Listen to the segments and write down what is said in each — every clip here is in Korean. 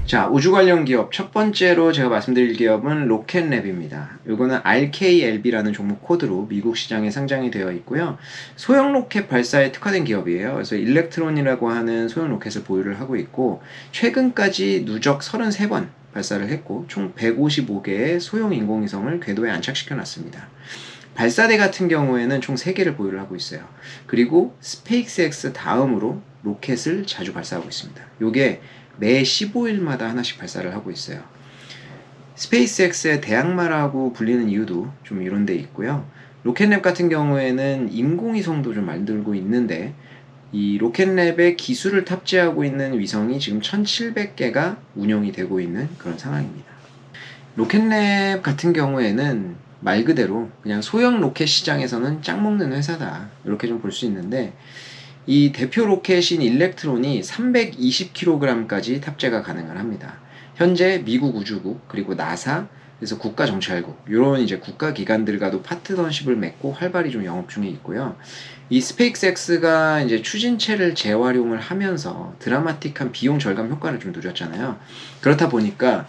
자, 우주 관련 기업 첫 번째로 제가 말씀드릴 기업은 로켓랩입니다. 이거는 RKLB라는 종목 코드로 미국 시장에 상장이 되어 있고요. 소형 로켓 발사에 특화된 기업이에요. 그래서 일렉트론이라고 하는 소형 로켓을 보유를 하고 있고, 최근까지 누적 33번 발사를 했고, 총 155개의 소형 인공위성을 궤도에 안착시켜 놨습니다. 발사대 같은 경우에는 총 3개를 보유를 하고 있어요. 그리고 스페이스X 다음으로 로켓을 자주 발사하고 있습니다. 요게 매 15일마다 하나씩 발사를 하고 있어요. 스페이스X의 대항마라고 불리는 이유도 좀 이런 데 있고요. 로켓랩 같은 경우에는 인공위성도 좀 만들고 있는데, 이 로켓랩의 기술을 탑재하고 있는 위성이 지금 1700개가 운영이 되고 있는 그런 상황입니다. 로켓랩 같은 경우에는 말 그대로 그냥 소형 로켓 시장에서는 짱 먹는 회사다, 이렇게 좀 볼 수 있는데, 이 대표 로켓인 일렉트론이 320kg까지 탑재가 가능을 합니다. 현재 미국 우주국, 그리고 나사, 그래서 국가정찰국, 이런 이제 국가기관들과도 파트너십을 맺고 활발히 좀 영업 중에 있고요. 이 스페이스X가 이제 추진체를 재활용을 하면서 드라마틱한 비용 절감 효과를 좀 누렸잖아요. 그렇다 보니까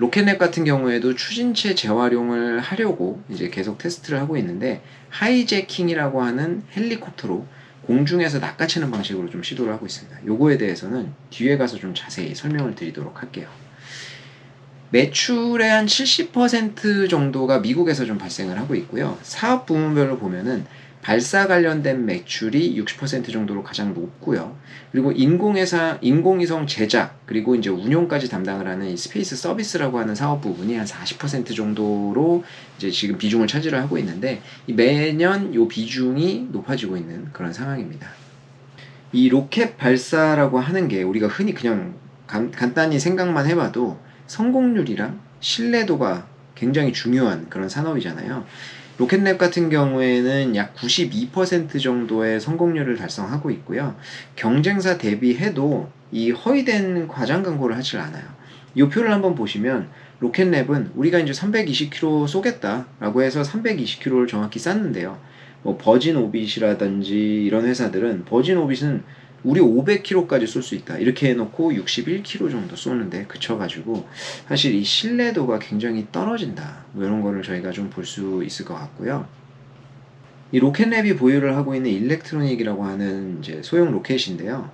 로켓랩 같은 경우에도 추진체 재활용을 하려고 이제 계속 테스트를 하고 있는데, 하이제킹이라고 하는 헬리콥터로 공중에서 낚아채는 방식으로 좀 시도를 하고 있습니다. 요거에 대해서는 뒤에 가서 좀 자세히 설명을 드리도록 할게요. 매출의 한 70% 정도가 미국에서 좀 발생을 하고 있고요. 사업 부문별로 보면은 발사 관련된 매출이 60% 정도로 가장 높고요. 그리고 인공위성 제작, 그리고 이제 운용까지 담당을 하는 이 스페이스 서비스라고 하는 사업 부분이 한 40% 정도로 이제 지금 비중을 차지를 하고 있는데, 매년 이 비중이 높아지고 있는 그런 상황입니다. 이 로켓 발사라고 하는 게 우리가 흔히 그냥 간단히 생각만 해봐도 성공률이랑 신뢰도가 굉장히 중요한 그런 산업이잖아요. 로켓랩 같은 경우에는 약 92% 정도의 성공률을 달성하고 있고요. 경쟁사 대비해도 이 허위된 과장 광고를 하질 않아요. 이 표를 한번 보시면 로켓랩은 우리가 이제 320km 쏘겠다라고 해서 320km를 정확히 쐈는데요. 뭐 버진 오빗이라든지 이런 회사들은 버진 오빗은 우리 500km까지 쏠 수 있다, 이렇게 해놓고 61km 정도 쏘는데 그쳐가지고 사실 이 신뢰도가 굉장히 떨어진다, 뭐 이런 거를 저희가 좀 볼 수 있을 것 같고요. 이 로켓랩이 보유를 하고 있는 일렉트로닉이라고 하는 이제 소형 로켓인데요.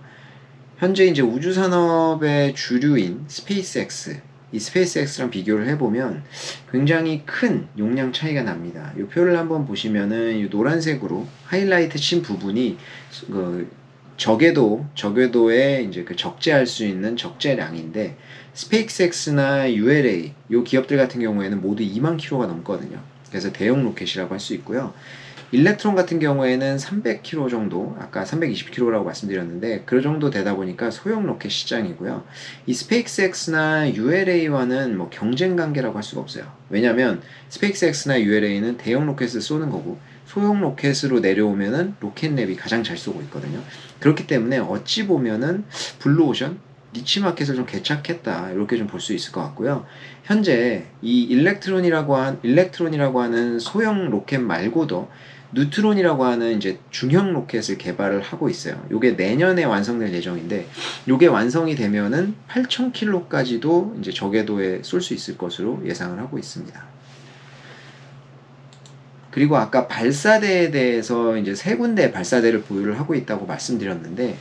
현재 이제 우주 산업의 주류인 스페이스X, 이 스페이스X랑 비교를 해보면 굉장히 큰 용량 차이가 납니다. 이 표를 한번 보시면은 이 노란색으로 하이라이트 친 부분이 저궤도에 이제 그 적재할 수 있는 적재량인데, 스페이스X나 ULA 요 기업들 같은 경우에는 모두 2만 킬로가 넘거든요. 그래서 대형 로켓이라고 할 수 있고요. 일렉트론 같은 경우에는 300km 정도, 아까 320km라고 말씀드렸는데 그 정도 되다 보니까 소형 로켓 시장이고요. 이 스페이스X나 ULA와는 뭐 경쟁 관계라고 할 수가 없어요. 왜냐면 스페이스X나 ULA는 대형 로켓을 쏘는 거고, 소형 로켓으로 내려오면은 로켓랩이 가장 잘 쏘고 있거든요. 그렇기 때문에 어찌 보면은 블루오션, 니치마켓을 좀 개척했다, 이렇게 좀 볼 수 있을 것 같고요. 현재 이 일렉트론이라고 하는 소형 로켓 말고도 뉴트론이라고 하는 이제 중형 로켓을 개발을 하고 있어요. 요게 내년에 완성될 예정인데, 요게 완성이 되면은 8,000km까지도 이제 저궤도에 쏠 수 있을 것으로 예상을 하고 있습니다. 그리고 아까 발사대에 대해서 이제 3군데 발사대를 보유를 하고 있다고 말씀드렸는데,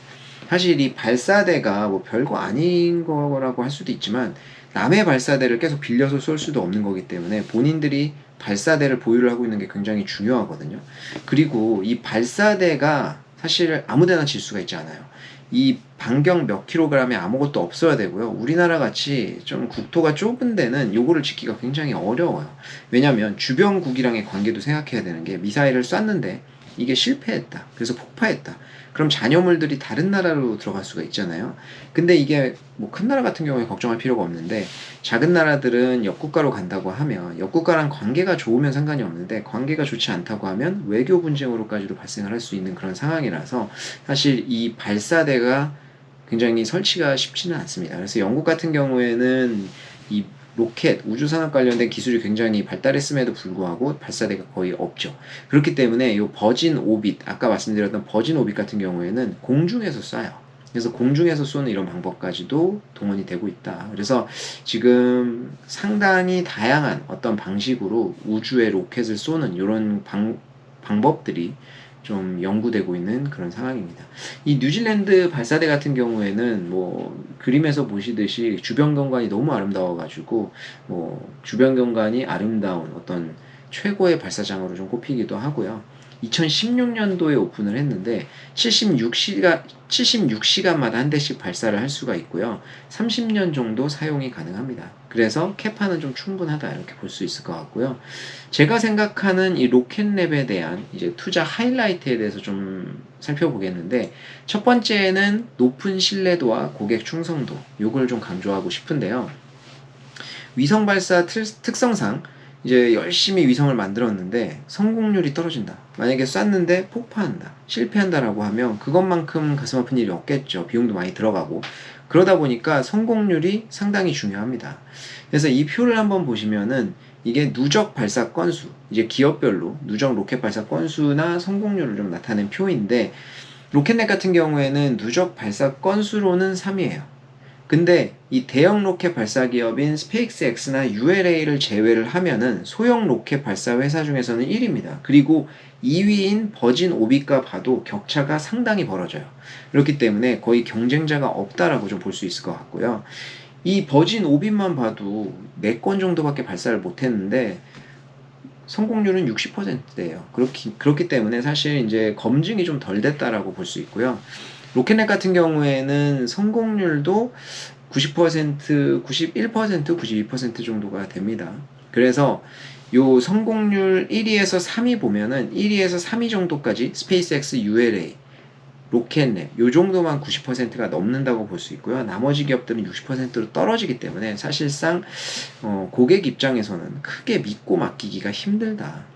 사실 이 발사대가 뭐 별거 아닌 거라고 할 수도 있지만 남의 발사대를 계속 빌려서 쏠 수도 없는 거기 때문에 본인들이 발사대를 보유를 하고 있는 게 굉장히 중요하거든요. 그리고 이 발사대가 사실 아무데나 질 수가 있지 않아요. 이 반경 몇 킬로그램에 아무것도 없어야 되고요. 우리나라 같이 좀 국토가 좁은 데는 요거를 짓기가 굉장히 어려워요. 왜냐면 주변국이랑의 관계도 생각해야 되는 게, 미사일을 쐈는데 이게 실패했다, 그래서 폭파했다, 그럼 잔여물들이 다른 나라로 들어갈 수가 있잖아요. 근데 이게 뭐 큰 나라 같은 경우에 걱정할 필요가 없는데, 작은 나라들은 옆국가로 간다고 하면 옆국가랑 관계가 좋으면 상관이 없는데, 관계가 좋지 않다고 하면 외교 분쟁으로까지도 발생을 할 수 있는 그런 상황이라서 사실 이 발사대가 굉장히 설치가 쉽지는 않습니다. 그래서 영국 같은 경우에는 이 로켓, 우주산업 관련된 기술이 굉장히 발달했음에도 불구하고 발사대가 거의 없죠. 그렇기 때문에 이 버진 오빗, 아까 말씀드렸던 버진 오빗 같은 경우에는 공중에서 쏴요. 그래서 공중에서 쏘는 이런 방법까지도 동원이 되고 있다. 그래서 지금 상당히 다양한 어떤 방식으로 우주에 로켓을 쏘는 이런 방법들이 좀 연구되고 있는 그런 상황입니다. 이 뉴질랜드 발사대 같은 경우에는 뭐 그림에서 보시듯이 주변 경관이 너무 아름다워가지고 뭐 주변 경관이 아름다운 어떤 최고의 발사장으로 좀 꼽히기도 하고요. 2016년도에 오픈을 했는데 76시간마다 한 대씩 발사를 할 수가 있고요. 30년 정도 사용이 가능합니다. 그래서 캐파는 좀 충분하다 이렇게 볼 수 있을 것 같고요. 제가 생각하는 이 로켓랩에 대한 이제 투자 하이라이트에 대해서 좀 살펴보겠는데, 첫 번째는 높은 신뢰도와 고객 충성도, 요걸 좀 강조하고 싶은데요. 위성 발사 특성상 이제 열심히 위성을 만들었는데 성공률이 떨어진다. 만약에 쐈는데 폭파한다, 실패한다라고 하면 그것만큼 가슴 아픈 일이 없겠죠. 비용도 많이 들어가고. 그러다 보니까 성공률이 상당히 중요합니다. 그래서 이 표를 한번 보시면은 이게 누적 발사 건수, 이제 기업별로 누적 로켓 발사 건수나 성공률을 좀 나타낸 표인데, 로켓넷 같은 경우에는 누적 발사 건수로는 3위예요. 근데 이 대형 로켓 발사 기업인 스페이스X나 ULA를 제외를 하면은 소형 로켓 발사 회사 중에서는 1위입니다. 그리고 2위인 버진 오빅과 봐도 격차가 상당히 벌어져요. 그렇기 때문에 거의 경쟁자가 없다라고 좀 볼 수 있을 것 같고요. 이 버진 오빅만 봐도 4건 정도밖에 발사를 못했는데 성공률은 60%예요. 그렇기 때문에 사실 이제 검증이 좀 덜 됐다라고 볼 수 있고요. 로켓넷 같은 경우에는 성공률도 90%, 91%, 92% 정도가 됩니다. 그래서 요 성공률 1위에서 3위 보면은 1위에서 3위 정도까지 스페이스X, ULA, 로켓넷 요 정도만 90%가 넘는다고 볼 수 있고요. 나머지 기업들은 60%로 떨어지기 때문에 사실상 고객 입장에서는 크게 믿고 맡기기가 힘들다.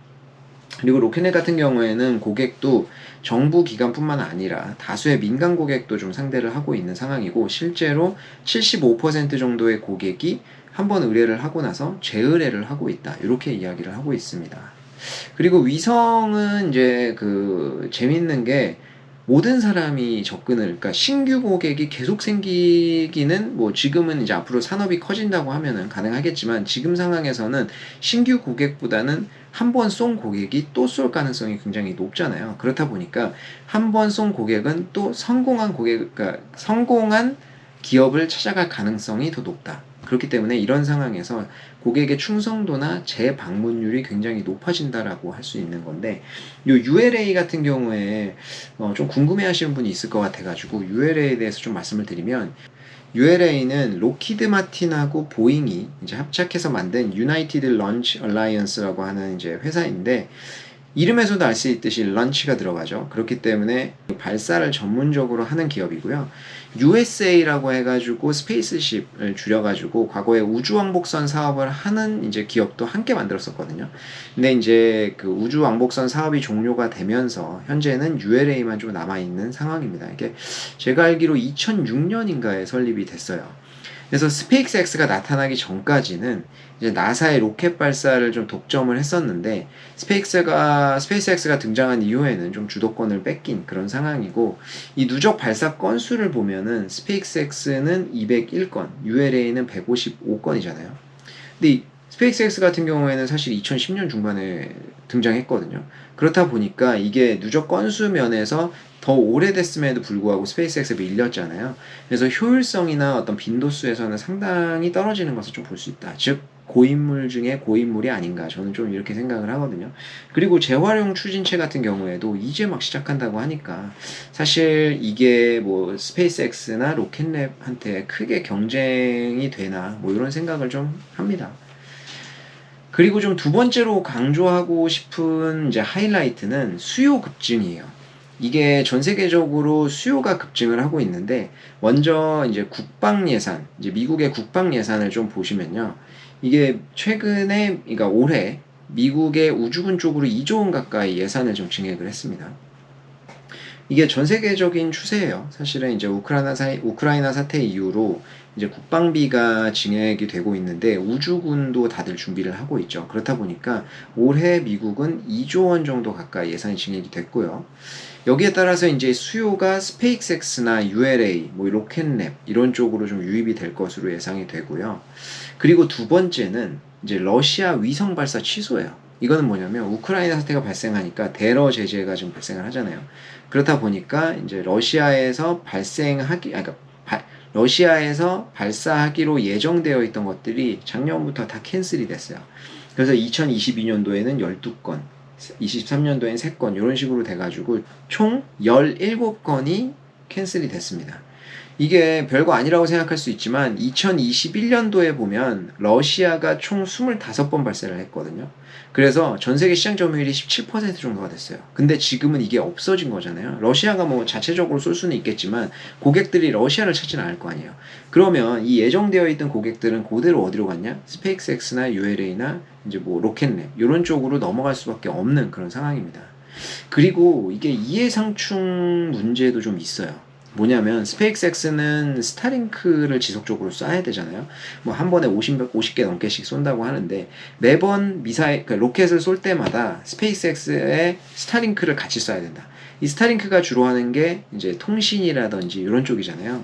그리고 로켓넷 같은 경우에는 고객도 정부 기관뿐만 아니라 다수의 민간 고객도 좀 상대를 하고 있는 상황이고, 실제로 75% 정도의 고객이 한번 의뢰를 하고 나서 재의뢰를 하고 있다, 이렇게 이야기를 하고 있습니다. 그리고 위성은 이제 재밌는 게 모든 사람이 접근을, 그러니까 신규 고객이 계속 생기기는 뭐 지금은 이제 앞으로 산업이 커진다고 하면은 가능하겠지만, 지금 상황에서는 신규 고객보다는 한 번 쏜 고객이 또 쏠 가능성이 굉장히 높잖아요. 그렇다 보니까 한 번 쏜 고객은 또 성공한 그러니까 성공한 기업을 찾아갈 가능성이 더 높다. 그렇기 때문에 이런 상황에서 고객의 충성도나 재방문율이 굉장히 높아진다라고 할 수 있는 건데, 요 ULA 같은 경우에 좀 궁금해하시는 분이 있을 것 같아가지고 ULA에 대해서 좀 말씀을 드리면, ULA는 로키드 마틴하고 보잉이 이제 합작해서 만든 유나이티드 런치 얼라이언스라고 하는 이제 회사인데, 이름에서도 알 수 있듯이 런치가 들어가죠. 그렇기 때문에 발사를 전문적으로 하는 기업이고요. USA라고 해가지고 스페이스십을 줄여가지고 과거에 우주왕복선 사업을 하는 이제 기업도 함께 만들었었거든요. 근데 이제 그 우주왕복선 사업이 종료가 되면서 현재는 ULA만 좀 남아있는 상황입니다. 이게 제가 알기로 2006년인가에 설립이 됐어요. 그래서 스페이스X가 나타나기 전까지는 이제 나사의 로켓 발사를 좀 독점을 했었는데, 스페이스X가 등장한 이후에는 좀 주도권을 뺏긴 그런 상황이고, 이 누적 발사 건수를 보면은 스페이스X는 201건, ULA는 155건이잖아요. 근데 이 스페이스X 같은 경우에는 사실 2010년 중반에 등장했거든요. 그렇다 보니까 이게 누적 건수 면에서 더 오래됐음에도 불구하고 스페이스X에 밀렸잖아요. 그래서 효율성이나 어떤 빈도수에서는 상당히 떨어지는 것을 좀 볼 수 있다. 즉 고인물 중에 고인물이 아닌가, 저는 좀 이렇게 생각을 하거든요. 그리고 재활용 추진체 같은 경우에도 이제 막 시작한다고 하니까 사실 이게 뭐 스페이스X나 로켓랩한테 크게 경쟁이 되나, 뭐 이런 생각을 좀 합니다. 그리고 좀 두 번째로 강조하고 싶은 이제 하이라이트는 수요 급증이에요. 이게 전 세계적으로 수요가 급증을 하고 있는데, 먼저 이제 국방 예산, 이제 미국의 국방 예산을 좀 보시면요. 이게 최근에, 그러니까 올해 미국의 우주군 쪽으로 2조 원 가까이 예산을 좀 증액을 했습니다. 이게 전 세계적인 추세예요. 사실은 이제 우크라이나 사태 이후로 이제 국방비가 증액이 되고 있는데 우주군도 다들 준비를 하고 있죠. 그렇다 보니까 올해 미국은 2조 원 정도 가까이 예산이 증액이 됐고요. 여기에 따라서 이제 수요가 스페이스X나 ULA, 뭐 로켓랩 이런 쪽으로 좀 유입이 될 것으로 예상이 되고요. 그리고 두 번째는 이제 러시아 위성 발사 취소예요. 이거는 뭐냐면 우크라이나 사태가 발생하니까 대러 제재가 좀 발생을 하잖아요. 그렇다 보니까 이제 러시아에서 발사하기로 예정되어 있던 것들이 작년부터 다 캔슬이 됐어요. 그래서 2022년도에는 12건, 23년도엔 3건 이런 식으로 돼가지고 총 17건이 캔슬이 됐습니다. 이게 별거 아니라고 생각할 수 있지만 2021년도에 보면 러시아가 총 25번 발사를 했거든요. 그래서 전세계 시장 점유율이 17% 정도가 됐어요. 근데 지금은 이게 없어진 거잖아요. 러시아가 뭐 자체적으로 쏠 수는 있겠지만 고객들이 러시아를 찾지는 않을 거 아니에요. 그러면 이 예정되어 있던 고객들은 그대로 어디로 갔냐? 스페이스X나 ULA나 이제 뭐 로켓랩 이런 쪽으로 넘어갈 수밖에 없는 그런 상황입니다. 그리고 이게 이해상충 문제도 좀 있어요. 뭐냐면 스페이스X는 스타링크를 지속적으로 쏴야 되잖아요. 뭐 한 번에 50개 넘게씩 쏜다고 하는데 매번 그러니까 로켓을 쏠 때마다 스페이스X에 스타링크를 같이 쏴야 된다. 이 스타링크가 주로 하는 게 이제 통신이라든지 이런 쪽이잖아요.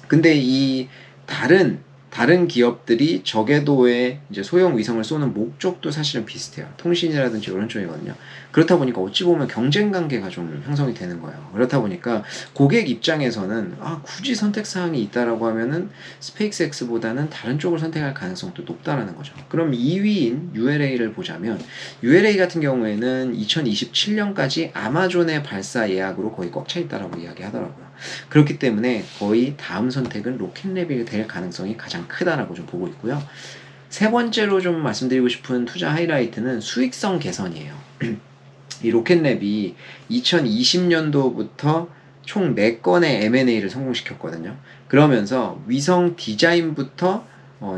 근데 이 다른 기업들이 저궤도에 이제 소형 위성을 쏘는 목적도 사실은 비슷해요. 통신이라든지 이런 쪽이거든요. 그렇다 보니까 어찌 보면 경쟁 관계가 좀 형성이 되는 거예요. 그렇다 보니까 고객 입장에서는 굳이 선택 사항이 있다라고 하면은 스페이스X보다는 다른 쪽을 선택할 가능성도 높다라는 거죠. 그럼 2위인 ULA를 보자면 ULA 같은 경우에는 2027년까지 아마존의 발사 예약으로 거의 꽉 차 있다라고 이야기하더라고요. 그렇기 때문에 거의 다음 선택은 로켓랩이 될 가능성이 가장 크다라고 좀 보고 있고요. 세 번째로 좀 말씀드리고 싶은 투자 하이라이트는 수익성 개선이에요. 이 로켓랩이 2020년도부터 총 4건의 M&A를 성공시켰거든요. 그러면서 위성 디자인부터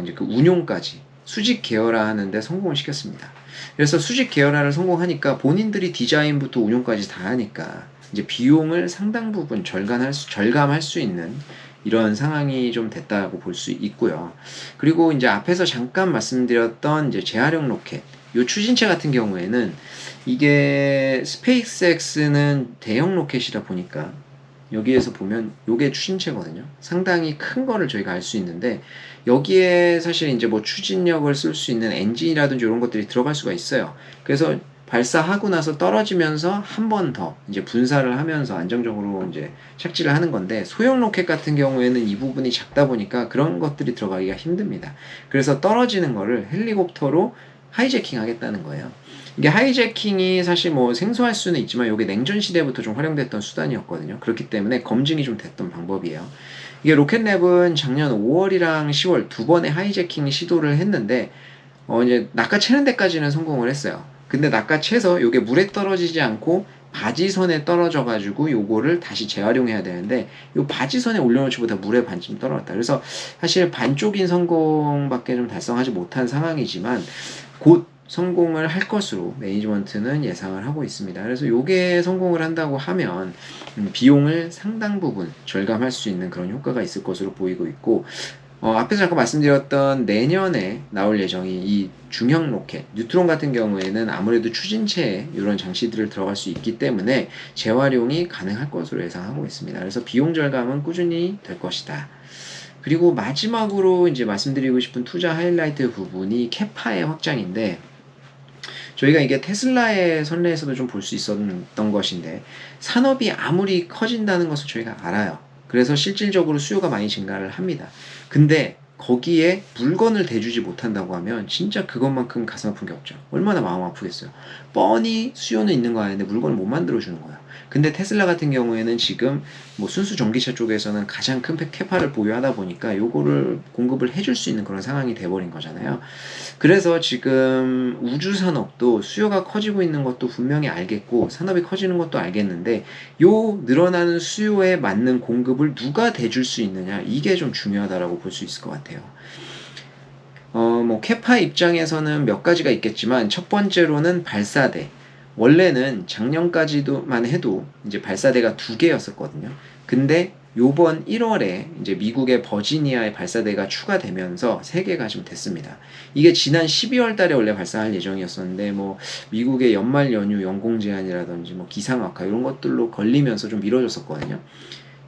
이제 그 운용까지 수직 계열화 하는데 성공을 시켰습니다. 그래서 수직 계열화를 성공하니까 본인들이 디자인부터 운용까지 다 하니까 이제 비용을 상당 부분 절감할 수 있는 이런 상황이 좀 됐다고 볼 수 있고요. 그리고 이제 앞에서 잠깐 말씀드렸던 이제 재활용 로켓, 요 추진체 같은 경우에는 이게 스페이스X는 대형 로켓이다 보니까 여기에서 보면 요게 추진체거든요. 상당히 큰 거를 저희가 알 수 있는데 여기에 사실 이제 뭐 추진력을 쓸 수 있는 엔진이라든지 이런 것들이 들어갈 수가 있어요. 그래서 발사하고 나서 떨어지면서 한 번 더 이제 분사를 하면서 안정적으로 이제 착지를 하는 건데 소형 로켓 같은 경우에는 이 부분이 작다 보니까 그런 것들이 들어가기가 힘듭니다. 그래서 떨어지는 거를 헬리콥터로 하이제킹 하겠다는 거예요. 이게 하이제킹이 사실 뭐 생소할 수는 있지만 이게 냉전 시대부터 좀 활용됐던 수단이었거든요. 그렇기 때문에 검증이 좀 됐던 방법이에요. 이게 로켓랩은 작년 5월이랑 10월 두 번의 하이제킹 시도를 했는데 이제 낚아채는 데까지는 성공을 했어요. 근데 낚아채서 요게 물에 떨어지지 않고 바지선에 떨어져 가지고 요거를 다시 재활용해야 되는데 요 바지선에 올려놓지보다 물에 반쯤 떨어졌다. 그래서 사실 반쪽인 성공밖에 좀 달성하지 못한 상황이지만 곧 성공을 할 것으로 매니지먼트는 예상을 하고 있습니다. 그래서 요게 성공을 한다고 하면 비용을 상당 부분 절감할 수 있는 그런 효과가 있을 것으로 보이고 있고 앞에서 잠깐 말씀드렸던 내년에 나올 예정이 이 중형 로켓, 뉴트론 같은 경우에는 아무래도 추진체에 이런 장치들을 들어갈 수 있기 때문에 재활용이 가능할 것으로 예상하고 있습니다. 그래서 비용 절감은 꾸준히 될 것이다. 그리고 마지막으로 이제 말씀드리고 싶은 투자 하이라이트 부분이 캐파의 확장인데 저희가 이게 테슬라의 선례에서도 좀 볼 수 있었던 것인데 산업이 아무리 커진다는 것을 저희가 알아요. 그래서 실질적으로 수요가 많이 증가를 합니다. 근데 거기에 물건을 대주지 못한다고 하면 진짜 그것만큼 가슴 아픈 게 없죠. 얼마나 마음 아프겠어요. 뻔히 수요는 있는 거 아닌데 물건을 못 만들어주는 거야. 근데 테슬라 같은 경우에는 지금 뭐 순수 전기차 쪽에서는 가장 큰 캐파를 보유하다 보니까 요거를 공급을 해줄 수 있는 그런 상황이 돼버린 거잖아요. 그래서 지금 우주 산업도 수요가 커지고 있는 것도 분명히 알겠고 산업이 커지는 것도 알겠는데 요 늘어나는 수요에 맞는 공급을 누가 대줄 수 있느냐 이게 좀 중요하다라고 볼 수 있을 것 같아요. 뭐 캐파 입장에서는 몇 가지가 있겠지만 첫 번째로는 발사대. 원래는 작년까지도만 해도 이제 발사대가 2개였었거든요. 근데 요번 1월에 이제 미국의 버지니아에 발사대가 추가되면서 3개가 좀 됐습니다. 이게 지난 12월 달에 원래 발사할 예정이었었는데 뭐 미국의 연말 연휴 연공 제한이라든지 뭐 기상 악화 이런 것들로 걸리면서 좀 미뤄졌었거든요.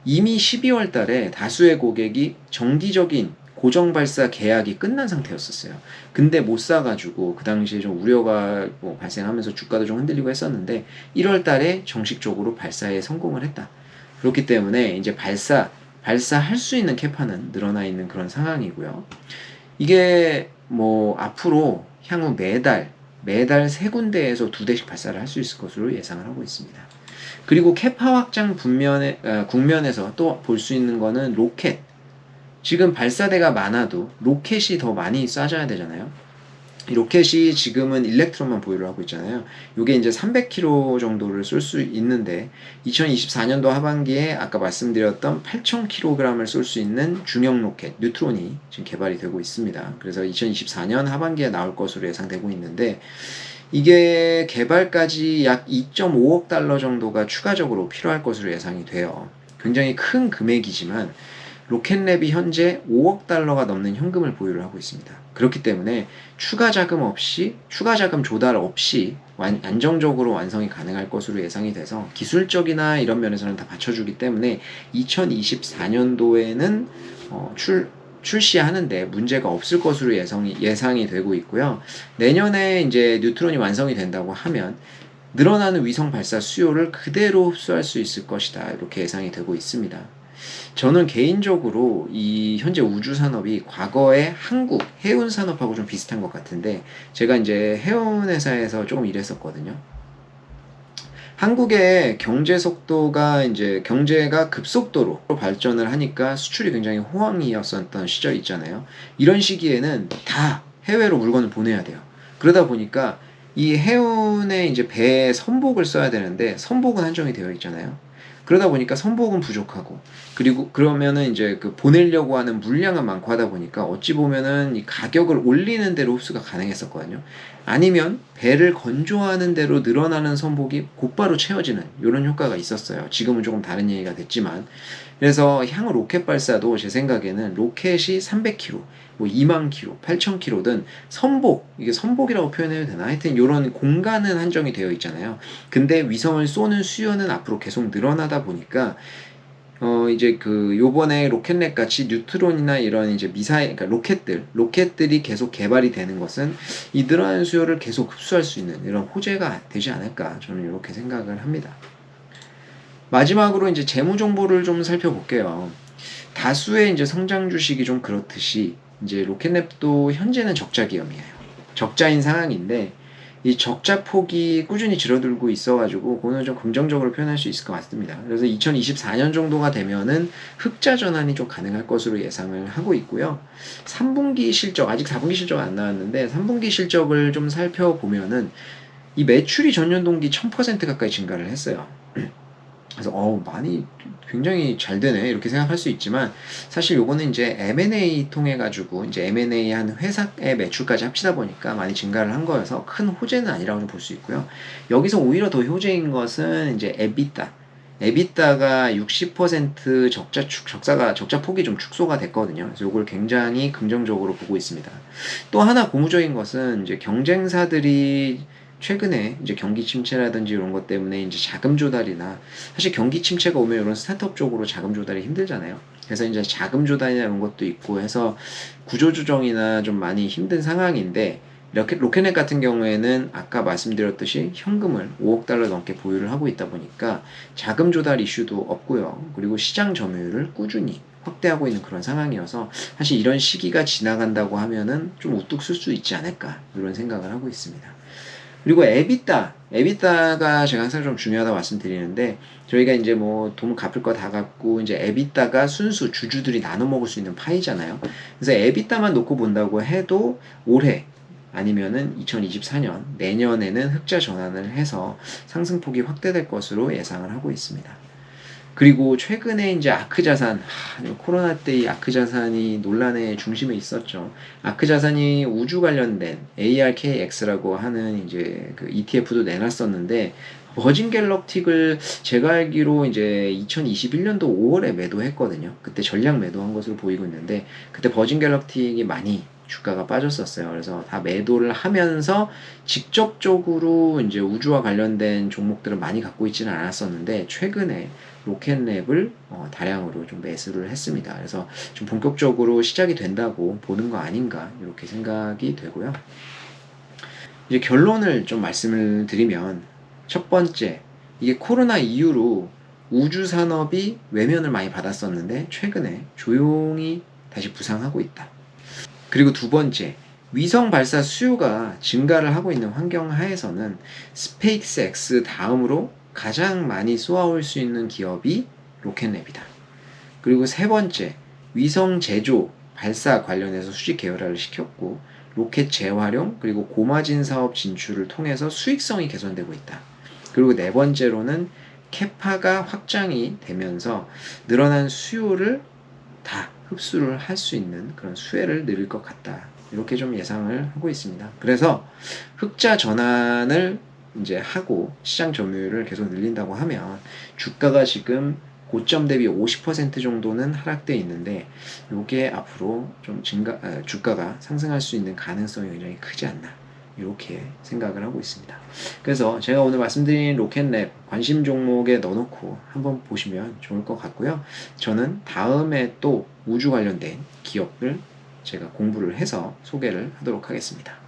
이미 12월 달에 다수의 고객이 정기적인 고정 발사 계약이 끝난 상태였었어요. 근데 못 사가지고 그 당시에 좀 우려가 뭐 발생하면서 주가도 좀 흔들리고 했었는데 1월 달에 정식적으로 발사에 성공을 했다. 그렇기 때문에 이제 발사할 수 있는 캐파는 늘어나 있는 그런 상황이고요. 이게 뭐 앞으로 향후 매달 3군데에서 2대씩 발사를 할 수 있을 것으로 예상을 하고 있습니다. 그리고 캐파 확장 국면에서 또 볼 수 있는 거는 로켓. 지금 발사대가 많아도 로켓이 더 많이 쏴져야 되잖아요. 이 로켓이 지금은 일렉트론만 보유를 하고 있잖아요. 이게 이제 300km 정도를 쏠 수 있는데 2024년도 하반기에 아까 말씀드렸던 8,000kg을 쏠 수 있는 중형 로켓 뉴트론이 지금 개발이 되고 있습니다. 그래서 2024년 하반기에 나올 것으로 예상되고 있는데 이게 개발까지 약 2.5억 달러 정도가 추가적으로 필요할 것으로 예상이 돼요. 굉장히 큰 금액이지만 로켓랩이 현재 5억 달러가 넘는 현금을 보유를 하고 있습니다. 그렇기 때문에 추가 자금 조달 없이 안정적으로 완성이 가능할 것으로 예상이 돼서 기술적이나 이런 면에서는 다 받쳐주기 때문에 2024년도에는 출시하는데 문제가 없을 것으로 예상이 되고 있고요. 내년에 이제 뉴트론이 완성이 된다고 하면 늘어나는 위성 발사 수요를 그대로 흡수할 수 있을 것이다. 이렇게 예상이 되고 있습니다. 저는 개인적으로 이 현재 우주 산업이 과거의 한국 해운 산업하고 좀 비슷한 것 같은데 제가 이제 해운 회사에서 조금 일했었거든요. 한국의 경제 속도가 이제 경제가 급속도로 발전을 하니까 수출이 굉장히 호황이었었던 시절이 있잖아요. 이런 시기에는 다 해외로 물건을 보내야 돼요. 그러다 보니까 이 해운에 이제 배에 선복을 써야 되는데 선복은 한정이 되어 있잖아요. 그러다 보니까 선복은 부족하고 그리고 그러면은 이제 그 보내려고 하는 물량은 많고 하다 보니까 어찌 보면은 이 가격을 올리는 대로 흡수가 가능했었거든요. 아니면 배를 건조하는 대로 늘어나는 선복이 곧바로 채워지는 이런 효과가 있었어요. 지금은 조금 다른 얘기가 됐지만 그래서 향후 로켓 발사도 제 생각에는 로켓이 300km, 뭐 2만 km, 8,000km든 이게 선복이라고 표현해도 되나? 하여튼 이런 공간은 한정이 되어 있잖아요. 근데 위성을 쏘는 수요는 앞으로 계속 늘어나다 보니까 이제 요번에 로켓넷 같이 뉴트론이나 이런 이제 그러니까 로켓들이 계속 개발이 되는 것은 이 늘어나는 수요를 계속 흡수할 수 있는 이런 호재가 되지 않을까 저는 이렇게 생각을 합니다. 마지막으로 이제 재무 정보를 좀 살펴볼게요. 다수의 이제 성장 주식이 좀 그렇듯이 이제 로켓랩도 현재는 적자 기업이에요. 적자인 상황인데 이 적자 폭이 꾸준히 줄어들고 있어가지고 그거는 좀 긍정적으로 표현할 수 있을 것 같습니다. 그래서 2024년 정도가 되면은 흑자 전환이 좀 가능할 것으로 예상을 하고 있고요. 3분기 실적 아직 4분기 실적 안 나왔는데 3분기 실적을 좀 살펴보면은 이 매출이 전년 동기 1000% 가까이 증가를 했어요. 그래서 많이 굉장히 잘 되네 이렇게 생각할 수 있지만 사실 요거는 이제 M&A 통해 가지고 이제 M&A 한 회사의 매출까지 합치다 보니까 많이 증가를 한 거여서 큰 호재는 아니라고 좀 볼 수 있고요. 여기서 오히려 더 효재인 것은 이제 에비타가 60% 적자 폭이 좀 축소가 됐거든요. 그래서 이걸 굉장히 긍정적으로 보고 있습니다. 또 하나 고무적인 것은 이제 경쟁사들이 최근에 이제 경기 침체라든지 이런 것 때문에 이제 자금 조달이나 사실 경기 침체가 오면 이런 스타트업 쪽으로 자금 조달이 힘들잖아요. 그래서 이제 자금 조달이나 이런 것도 있고 해서 구조조정이나 좀 많이 힘든 상황인데 로켓넷 같은 경우에는 아까 말씀드렸듯이 현금을 5억 달러 넘게 보유를 하고 있다 보니까 자금 조달 이슈도 없고요. 그리고 시장 점유율을 꾸준히 확대하고 있는 그런 상황이어서 사실 이런 시기가 지나간다고 하면은 좀 우뚝 쓸 수 있지 않을까 이런 생각을 하고 있습니다. 그리고 에비타가 제가 항상 좀 중요하다고 말씀드리는데 저희가 이제 뭐 돈 갚을 거 다 갚고 이제 에비타가 순수 주주들이 나눠 먹을 수 있는 파이잖아요. 그래서 에비타만 놓고 본다고 해도 올해 아니면은 2024년 내년에는 흑자 전환을 해서 상승폭이 확대될 것으로 예상을 하고 있습니다. 그리고 최근에 이제 아크 자산, 코로나 때 이 아크 자산이 논란의 중심에 있었죠. 아크 자산이 우주 관련된 ARKX라고 하는 이제 그 ETF도 내놨었는데, 버진 갤럭틱을 제가 알기로 이제 2021년도 5월에 매도했거든요. 그때 전량 매도한 것으로 보이고 있는데, 그때 버진 갤럭틱이 많이 주가가 빠졌었어요. 그래서 다 매도를 하면서 직접적으로 이제 우주와 관련된 종목들을 많이 갖고 있지는 않았었는데, 최근에 로켓랩을 다량으로 좀 매수를 했습니다. 그래서 좀 본격적으로 시작이 된다고 보는 거 아닌가 이렇게 생각이 되고요. 이제 결론을 좀 말씀을 드리면, 첫 번째, 이게 코로나 이후로 우주 산업이 외면을 많이 받았었는데 최근에 조용히 다시 부상하고 있다. 그리고 두 번째, 위성 발사 수요가 증가를 하고 있는 환경 하에서는 스페이스X 다음으로 가장 많이 쏘아올 수 있는 기업이 로켓랩이다. 그리고 세 번째, 위성 제조, 발사 관련해서 수직 계열화를 시켰고, 로켓 재활용, 그리고 고마진 사업 진출을 통해서 수익성이 개선되고 있다. 그리고 네 번째로는 캐파가 확장이 되면서 늘어난 수요를 다 흡수를 할 수 있는 그런 수혜를 누릴 것 같다. 이렇게 좀 예상을 하고 있습니다. 그래서 흑자 전환을 이제 하고 시장 점유율을 계속 늘린다고 하면 주가가 지금 고점 대비 50% 정도는 하락돼 있는데, 이게 앞으로 좀 주가가 상승할 수 있는 가능성이 굉장히 크지 않나 이렇게 생각을 하고 있습니다. 그래서 제가 오늘 말씀드린 로켓랩 관심 종목에 넣어놓고 한번 보시면 좋을 것 같고요. 저는 다음에 또 우주 관련된 기업을 제가 공부를 해서 소개를 하도록 하겠습니다.